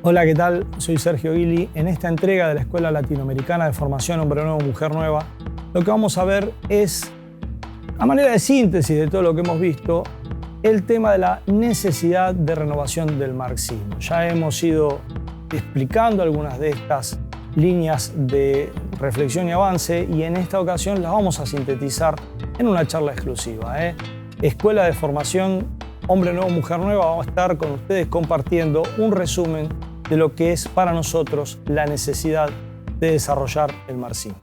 Hola, ¿qué tal? Soy Sergio Guili. En esta entrega de la Escuela Latinoamericana de Formación Hombre Nuevo, Mujer Nueva, lo que vamos a ver es, a manera de síntesis de todo lo que hemos visto, el tema de la necesidad de renovación del marxismo. Ya hemos ido explicando algunas de estas líneas de reflexión y avance y en esta ocasión las vamos a sintetizar en una charla exclusiva. Escuela de Formación Hombre Nuevo, Mujer Nueva, vamos a estar con ustedes compartiendo un resumen de lo que es para nosotros la necesidad de desarrollar el marxismo.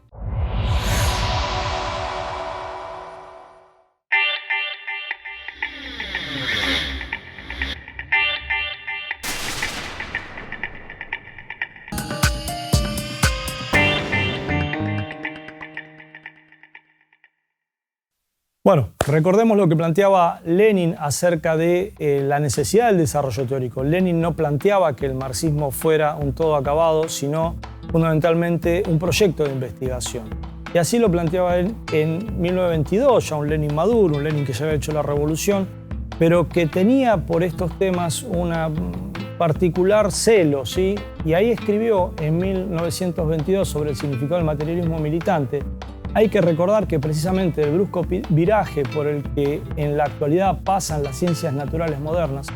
Bueno, recordemos lo que planteaba Lenin acerca de la necesidad del desarrollo teórico. Lenin no planteaba que el marxismo fuera un todo acabado, sino fundamentalmente un proyecto de investigación. Y así lo planteaba él en 1922, ya un Lenin maduro, un Lenin que ya había hecho la revolución, pero que tenía por estos temas una particular celo, ¿sí? Y ahí escribió en 1922 sobre el significado del materialismo militante. Hay que recordar que precisamente el brusco viraje por el que en la actualidad pasan las ciencias naturales modernas,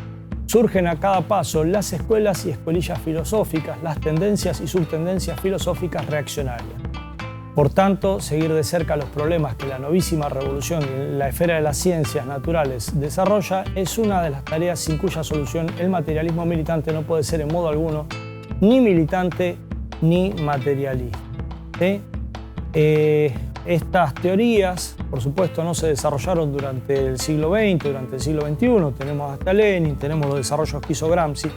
surgen a cada paso las escuelas y escuelillas filosóficas, las tendencias y subtendencias filosóficas reaccionarias. Por tanto, seguir de cerca los problemas que la novísima revolución en la esfera de las ciencias naturales desarrolla es una de las tareas sin cuya solución el materialismo militante no puede ser en modo alguno ni militante ni materialista. ¿Sí? Estas teorías, por supuesto, no se desarrollaron durante el siglo XX, durante el siglo XXI. Tenemos hasta Lenin, tenemos los desarrollos que hizo Gramsci,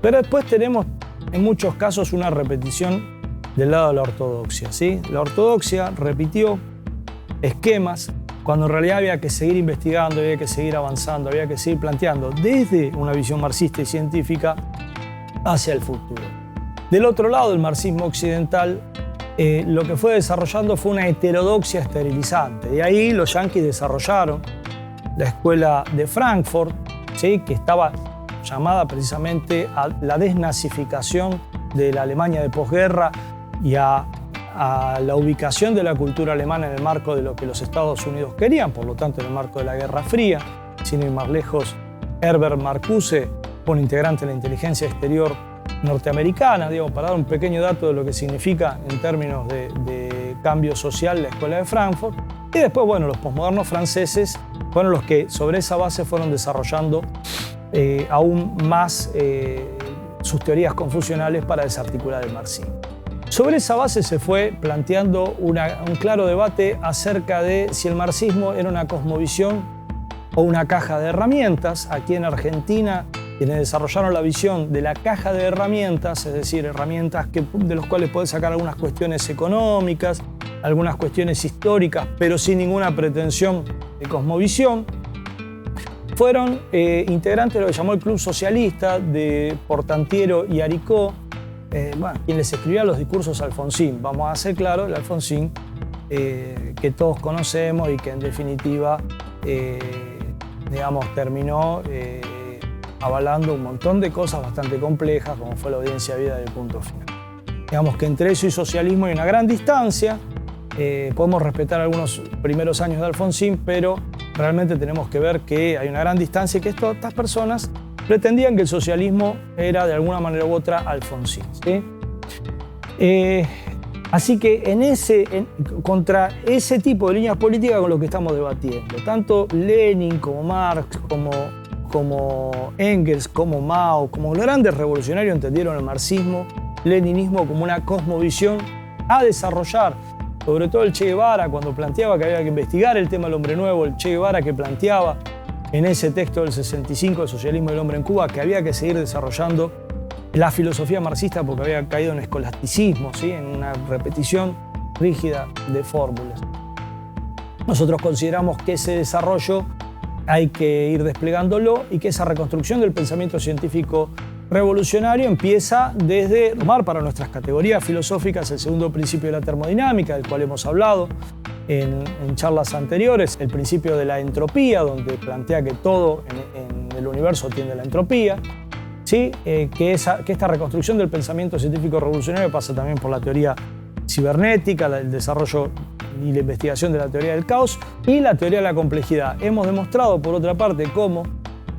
pero después tenemos en muchos casos una repetición del lado de la ortodoxia, ¿sí? La ortodoxia repitió esquemas cuando en realidad había que seguir investigando, había que seguir avanzando, había que seguir planteando desde una visión marxista y científica hacia el futuro. Del otro lado, el marxismo occidental lo que fue desarrollando fue una heterodoxia esterilizante. De ahí los yanquis desarrollaron la escuela de Frankfurt, ¿sí? Que estaba llamada precisamente a la desnazificación de la Alemania de posguerra y a la ubicación de la cultura alemana en el marco de lo que los Estados Unidos querían, por lo tanto en el marco de la Guerra Fría. Sin ir más lejos, Herbert Marcuse fue un integrante de la inteligencia exterior norteamericana, digamos, para dar un pequeño dato de lo que significa en términos de cambio social la escuela de Frankfurt. Y después, bueno, los posmodernos franceses fueron los que sobre esa base fueron desarrollando aún más sus teorías confusionales para desarticular el marxismo. Sobre esa base se fue planteando un claro debate acerca de si el marxismo era una cosmovisión o una caja de herramientas. Aquí en Argentina, quienes desarrollaron la visión de la caja de herramientas, es decir, herramientas de las cuales podés sacar algunas cuestiones económicas, algunas cuestiones históricas, pero sin ninguna pretensión de cosmovisión, fueron integrantes de lo que llamó el Club Socialista de Portantiero y Aricó, quien les escribía los discursos Alfonsín. Vamos a hacer claro, el Alfonsín que todos conocemos y que en definitiva terminó avalando un montón de cosas bastante complejas, como fue la audiencia de vida del punto final. Digamos que entre eso y socialismo hay una gran distancia. Podemos respetar algunos primeros años de Alfonsín, pero realmente tenemos que ver que hay una gran distancia y que estas personas pretendían que el socialismo era de alguna manera u otra Alfonsín, ¿sí? Así que contra ese tipo de líneas políticas con lo que estamos debatiendo, tanto Lenin como Marx, como Engels, como Mao, como los grandes revolucionarios entendieron el marxismo, leninismo como una cosmovisión a desarrollar. Sobre todo el Che Guevara, cuando planteaba que había que investigar el tema del hombre nuevo, el Che Guevara que planteaba en ese texto del 65, el socialismo y el hombre en Cuba, que había que seguir desarrollando la filosofía marxista porque había caído en escolasticismo, ¿sí? En una repetición rígida de fórmulas. Nosotros consideramos que ese desarrollo hay que ir desplegándolo y que esa reconstrucción del pensamiento científico revolucionario empieza desde tomar para nuestras categorías filosóficas el segundo principio de la termodinámica, del cual hemos hablado en charlas anteriores, el principio de la entropía, donde plantea que todo en el universo tiende a la entropía, ¿sí? Que esta reconstrucción del pensamiento científico revolucionario pasa también por la teoría cibernética, el desarrollo y la investigación de la teoría del caos y la teoría de la complejidad. Hemos demostrado, por otra parte, cómo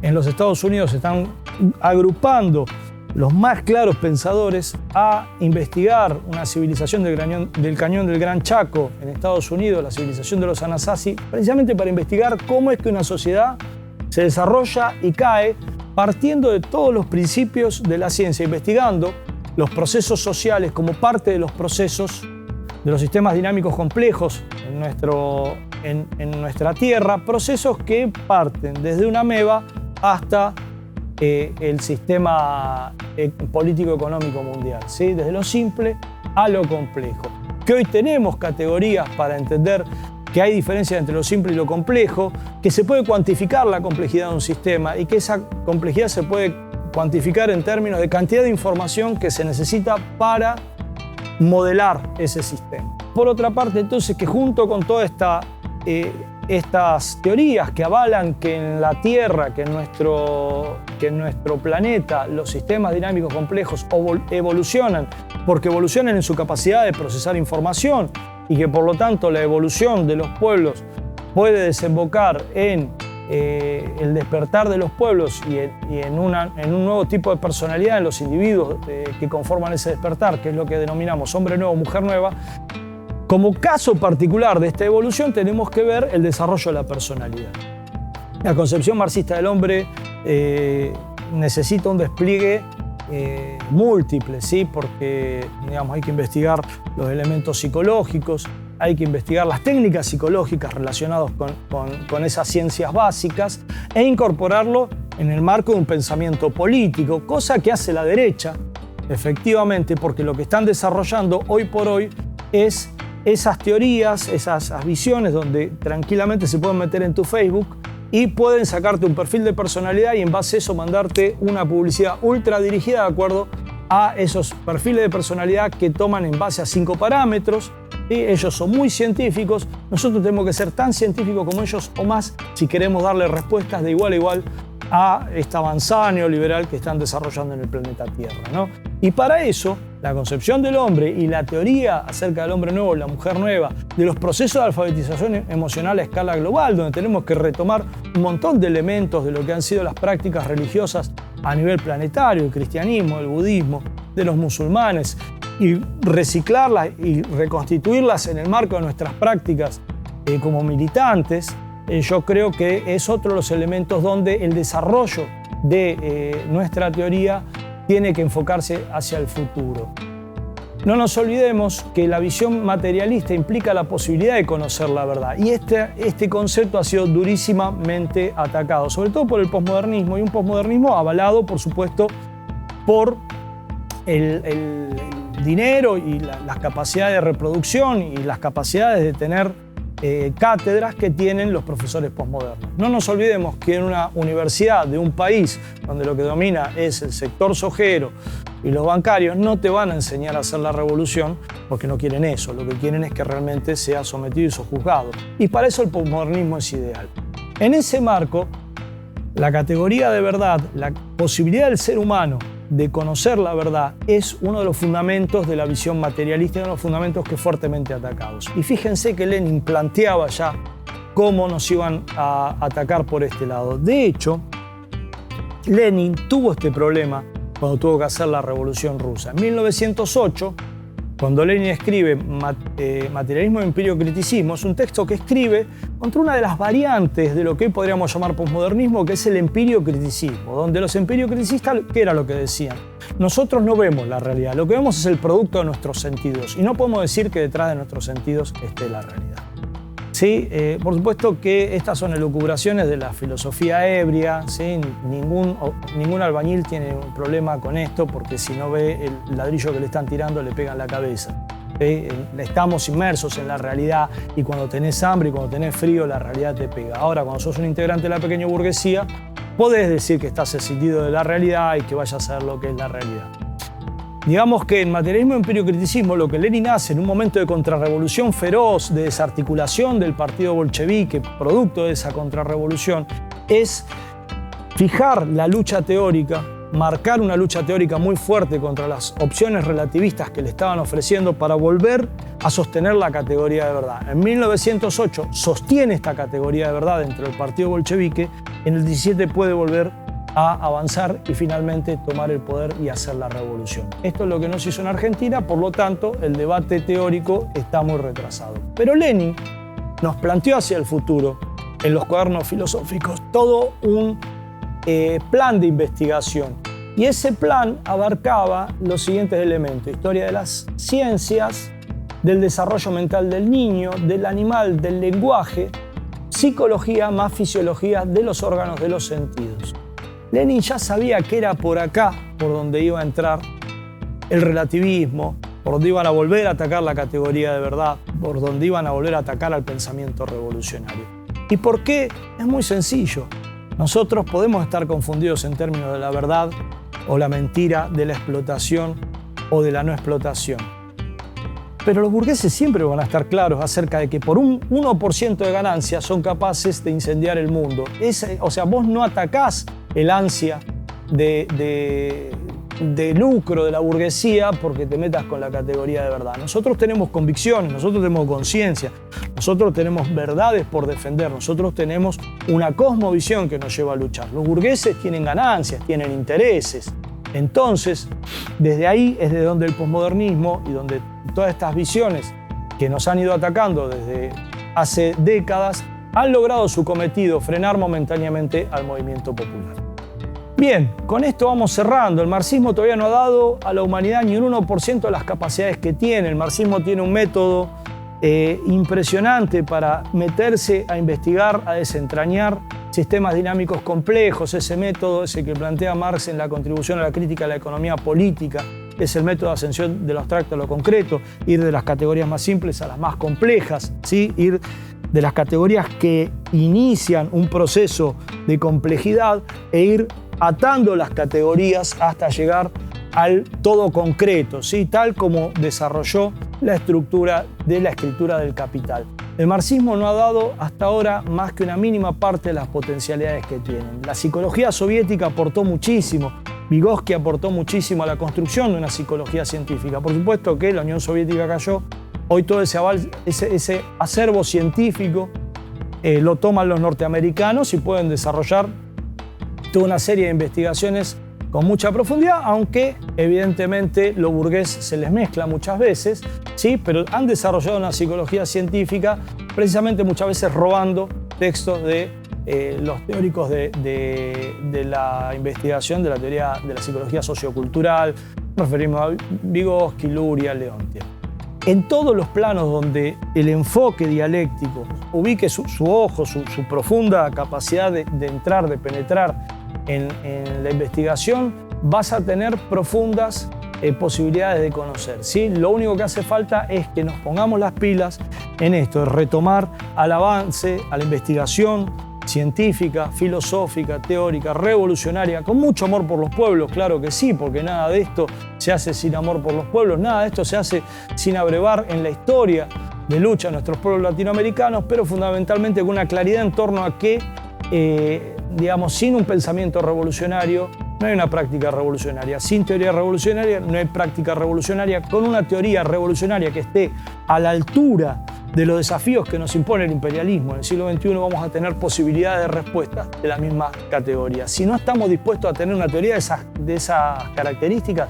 en los Estados Unidos se están agrupando los más claros pensadores a investigar una civilización del Cañón del Gran Chaco en Estados Unidos, la civilización de los Anasazi, precisamente para investigar cómo es que una sociedad se desarrolla y cae partiendo de todos los principios de la ciencia, investigando los procesos sociales como parte de los procesos de los sistemas dinámicos complejos en nuestra Tierra, procesos que parten desde una ameba hasta el sistema político-económico mundial, ¿sí? Desde lo simple a lo complejo. Que hoy tenemos categorías para entender que hay diferencias entre lo simple y lo complejo, que se puede cuantificar la complejidad de un sistema y que esa complejidad se puede cuantificar en términos de cantidad de información que se necesita para modelar ese sistema. Por otra parte, entonces, que junto con todas estas teorías que avalan que en la Tierra, que en nuestro planeta, los sistemas dinámicos complejos evolucionan porque evolucionan en su capacidad de procesar información y que por lo tanto la evolución de los pueblos puede desembocar en el despertar de los pueblos y en un nuevo tipo de personalidad en los individuos que conforman ese despertar, que es lo que denominamos hombre nuevo, mujer nueva. Como caso particular de esta evolución tenemos que ver el desarrollo de la personalidad. La concepción marxista del hombre necesita un despliegue múltiple, ¿sí? Porque hay que investigar los elementos psicológicos, hay que investigar las técnicas psicológicas relacionadas con esas ciencias básicas e incorporarlo en el marco de un pensamiento político, cosa que hace la derecha, efectivamente, porque lo que están desarrollando hoy por hoy es esas teorías, esas visiones donde tranquilamente se pueden meter en tu Facebook y pueden sacarte un perfil de personalidad y en base a eso mandarte una publicidad ultra dirigida de acuerdo a esos perfiles de personalidad que toman en base a 5 parámetros. ¿Sí? Ellos son muy científicos, nosotros tenemos que ser tan científicos como ellos o más si queremos darle respuestas de igual a igual a esta avanzada neoliberal que están desarrollando en el planeta Tierra, ¿no? Y para eso, la concepción del hombre y la teoría acerca del hombre nuevo, la mujer nueva, de los procesos de alfabetización emocional a escala global, donde tenemos que retomar un montón de elementos de lo que han sido las prácticas religiosas a nivel planetario, el cristianismo, el budismo, de los musulmanes, y reciclarlas y reconstituirlas en el marco de nuestras prácticas como militantes, yo creo que es otro de los elementos donde el desarrollo de nuestra teoría tiene que enfocarse hacia el futuro. No nos olvidemos que la visión materialista implica la posibilidad de conocer la verdad y este concepto ha sido durísimamente atacado, sobre todo por el posmodernismo, y un posmodernismo avalado, por supuesto, por el dinero y las capacidades de reproducción y las capacidades de tener cátedras que tienen los profesores posmodernos. No nos olvidemos que en una universidad de un país donde lo que domina es el sector sojero y los bancarios, no te van a enseñar a hacer la revolución porque no quieren eso, lo que quieren es que realmente sea sometido y sojuzgado. Y para eso el posmodernismo es ideal. En ese marco, la categoría de verdad, la posibilidad del ser humano de conocer la verdad es uno de los fundamentos de la visión materialista, uno de los fundamentos que fuertemente atacados. Y fíjense que Lenin planteaba ya cómo nos iban a atacar por este lado. De hecho, Lenin tuvo este problema cuando tuvo que hacer la Revolución Rusa. En 1908, cuando Lenin escribe Materialismo y Empirio-Criticismo, es un texto que escribe contra una de las variantes de lo que hoy podríamos llamar posmodernismo, que es el empirio-criticismo, donde los empirio-criticistas, ¿qué era lo que decían? Nosotros no vemos la realidad, lo que vemos es el producto de nuestros sentidos y no podemos decir que detrás de nuestros sentidos esté la realidad. Sí, por supuesto que estas son elucubraciones de la filosofía ebria, ¿sí? Ningún albañil tiene un problema con esto porque si no ve el ladrillo que le están tirando le pega en la cabeza. ¿Sí? Estamos inmersos en la realidad y cuando tenés hambre y cuando tenés frío la realidad te pega. Ahora, cuando sos un integrante de la pequeña burguesía, podés decir que estás escindido de la realidad y que vayas a ver lo que es la realidad. Digamos que en Materialismo y Empirio-Criticismo lo que Lenin hace en un momento de contrarrevolución feroz, de desarticulación del partido bolchevique, producto de esa contrarrevolución, es fijar la lucha teórica marcar una lucha teórica muy fuerte contra las opciones relativistas que le estaban ofreciendo para volver a sostener la categoría de verdad. En 1908 sostiene esta categoría de verdad dentro del partido bolchevique, en el 17 puede volver a avanzar y finalmente tomar el poder y hacer la revolución. Esto es lo que no se hizo en Argentina, por lo tanto el debate teórico está muy retrasado. Pero Lenin nos planteó hacia el futuro, en los cuadernos filosóficos, todo un plan de investigación. Y ese plan abarcaba los siguientes elementos: historia de las ciencias, del desarrollo mental del niño, del animal, del lenguaje, psicología más fisiología de los órganos de los sentidos. Lenin ya sabía que era por acá por donde iba a entrar el relativismo, por donde iban a volver a atacar la categoría de verdad, por donde iban a volver a atacar al pensamiento revolucionario. ¿Y por qué? Es muy sencillo. Nosotros podemos estar confundidos en términos de la verdad o la mentira, de la explotación o de la no explotación. Pero los burgueses siempre van a estar claros acerca de que por un 1% de ganancia son capaces de incendiar el mundo. O sea, vos no atacás el ansia de lucro de la burguesía porque te metas con la categoría de verdad. Nosotros tenemos convicciones, nosotros tenemos conciencia, nosotros tenemos verdades por defender, nosotros tenemos una cosmovisión que nos lleva a luchar. Los burgueses tienen ganancias, tienen intereses. Entonces, desde ahí es de donde el posmodernismo y donde todas estas visiones que nos han ido atacando desde hace décadas han logrado su cometido, frenar momentáneamente al movimiento popular. Bien, con esto vamos cerrando. El marxismo todavía no ha dado a la humanidad ni un 1% de las capacidades que tiene. El marxismo tiene un método impresionante para meterse a investigar, a desentrañar sistemas dinámicos complejos. Ese método es el que plantea Marx en la contribución a la crítica de la economía política. Es el método de ascensión de lo abstracto a lo concreto, ir de las categorías más simples a las más complejas, ¿sí? Ir de las categorías que inician un proceso de complejidad e ir atando las categorías hasta llegar al todo concreto, ¿sí? Tal como desarrolló la estructura de la escritura del Capital. El marxismo no ha dado hasta ahora más que una mínima parte de las potencialidades que tienen. La psicología soviética aportó muchísimo. Vygotsky aportó muchísimo a la construcción de una psicología científica. Por supuesto que la Unión Soviética cayó. Hoy todo ese acervo científico lo toman los norteamericanos y pueden desarrollar toda una serie de investigaciones con mucha profundidad, aunque evidentemente lo burgués se les mezcla muchas veces, ¿sí? Pero han desarrollado una psicología científica precisamente muchas veces robando textos de los teóricos de la investigación, de la teoría de la psicología sociocultural. Nos referimos a Vygotsky, Luria, Leontief. En todos los planos donde el enfoque dialéctico ubique su ojo, su profunda capacidad de entrar, de penetrar en la investigación, vas a tener profundas posibilidades de conocer, ¿sí? Lo único que hace falta es que nos pongamos las pilas en esto, de retomar al avance, a la investigación científica, filosófica, teórica, revolucionaria, con mucho amor por los pueblos, claro que sí, porque nada de esto se hace sin amor por los pueblos, nada de esto se hace sin abrevar en la historia de lucha de nuestros pueblos latinoamericanos, pero fundamentalmente con una claridad en torno a que, digamos, sin un pensamiento revolucionario no hay una práctica revolucionaria, sin teoría revolucionaria no hay práctica revolucionaria, con una teoría revolucionaria que esté a la altura de los desafíos que nos impone el imperialismo. En el siglo XXI vamos a tener posibilidades de respuesta de la misma categoría. Si no estamos dispuestos a tener una teoría de esas características,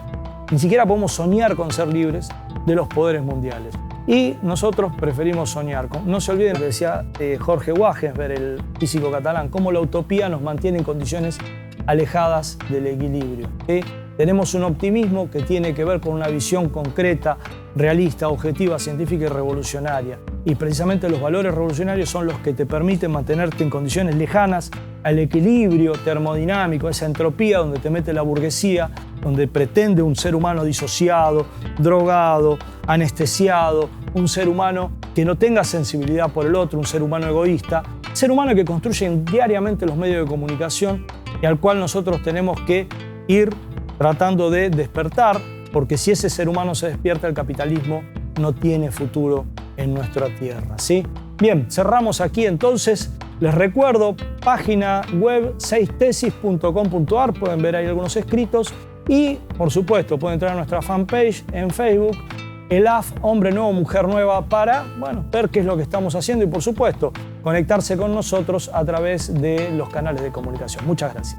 ni siquiera podemos soñar con ser libres de los poderes mundiales. Y nosotros preferimos soñar. No se olviden lo que decía Jorge Wagensberg, el físico catalán, cómo la utopía nos mantiene en condiciones alejadas del equilibrio, ¿sí? Tenemos un optimismo que tiene que ver con una visión concreta, realista, objetiva, científica y revolucionaria. Y precisamente los valores revolucionarios son los que te permiten mantenerte en condiciones lejanas al equilibrio termodinámico, a esa entropía donde te mete la burguesía, donde pretende un ser humano disociado, drogado, anestesiado, un ser humano que no tenga sensibilidad por el otro, un ser humano egoísta, ser humano que construyen diariamente los medios de comunicación y al cual nosotros tenemos que ir tratando de despertar, porque si ese ser humano se despierta, el capitalismo no tiene futuro en nuestra tierra, ¿sí? Bien, cerramos aquí entonces Les recuerdo, página web 6tesis.com.ar, pueden ver ahí algunos escritos y, por supuesto, pueden entrar a nuestra fanpage en Facebook, ELAF Hombre Nuevo, Mujer Nueva, para ver qué es lo que estamos haciendo y, por supuesto, conectarse con nosotros a través de los canales de comunicación. Muchas gracias.